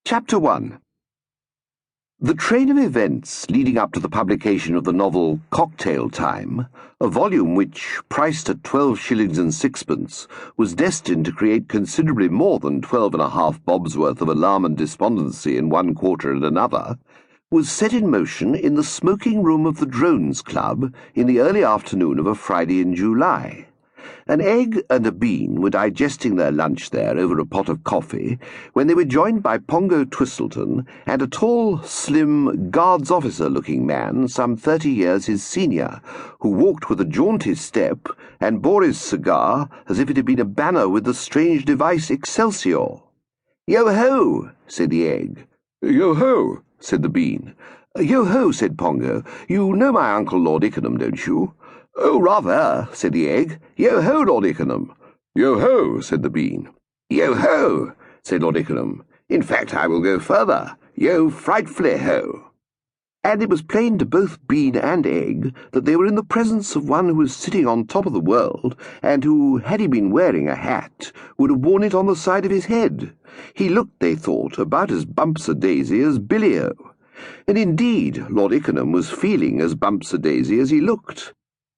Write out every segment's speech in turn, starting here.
Chapter 1. The train of events leading up to the publication of the novel Cocktail Time, a volume which, priced at 12 shillings and sixpence, was destined to create considerably more than 12.5 bobs worth of alarm and despondency in one quarter and another, was set in motion in the smoking room of the Drones Club in the early afternoon of a Friday in July. An egg and a bean were digesting their lunch there over a pot of coffee when they were joined by Pongo Twistleton and a tall, slim, guards officer-looking man some 30 years his senior, who walked with a jaunty step and bore his cigar as if it had been a banner with the strange device Excelsior. "Yo-ho!" said the egg. "Yo-ho!" said the bean. "Yo-ho!" said Pongo. "You know my Uncle Lord Ickenham, don't you?" "Oh, rather," said the egg. "Yo-ho, Lord Ickenham." "Yo-ho," said the bean. "Yo-ho," said Lord Ickenham. "In fact, I will go further. Yo-frightfully ho." And it was plain to both bean and egg that they were in the presence of one who was sitting on top of the world, and who, had he been wearing a hat, would have worn it on the side of his head. He looked, they thought, about as bumps-a-daisy as Billy-o. And indeed, Lord Ickenham was feeling as bumps-a-daisy as he looked.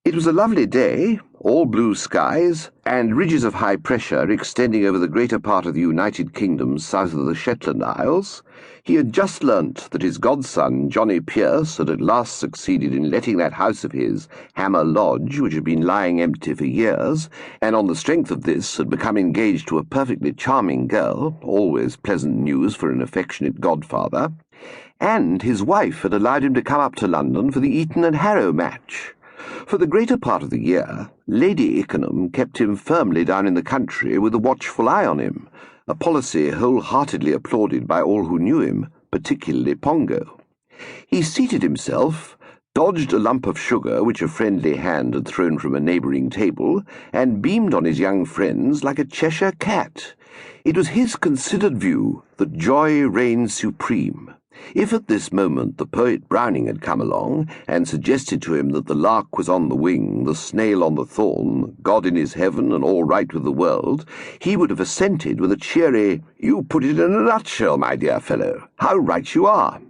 It was a lovely day, all blue skies, and ridges of high pressure extending over the greater part of the United Kingdom south of the Shetland Isles. He had just learnt that his godson, Johnny Pierce, had at last succeeded in letting that house of his, Hammer Lodge, which had been lying empty for years, and on the strength of this had become engaged to a perfectly charming girl, always pleasant news for an affectionate godfather, and his wife had allowed him to come up to London for the Eton and Harrow match. For the greater part of the year, Lady Ickenham kept him firmly down in the country with a watchful eye on him, a policy wholeheartedly applauded by all who knew him, particularly Pongo. He seated himself, dodged a lump of sugar which a friendly hand had thrown from a neighbouring table, and beamed on his young friends like a Cheshire cat. It was his considered view that joy reigned supreme. If at this moment the poet Browning had come along and suggested to him that the lark was on the wing, the snail on the thorn, God in his heaven and all right with the world, he would have assented with a cheery, "You put it in a nutshell, my dear fellow. How right you are."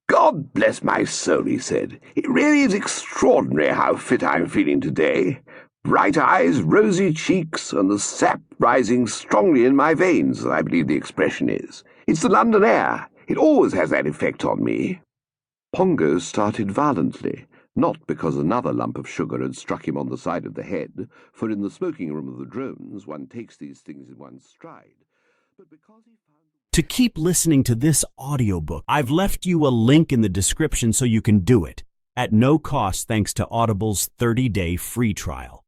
"God bless my soul," he said. "It really is extraordinary how fit I'm feeling today. Bright eyes, rosy cheeks, and the sap rising strongly in my veins, as I believe the expression is. It's the London air. It always has that effect on me." Pongo started violently, not because another lump of sugar had struck him on the side of the head, for in the smoking room of the Drones one takes these things in one's stride, but because he found... To keep listening to this audiobook, I've left you a link in the description so you can do it, at no cost thanks to Audible's 30-day free trial.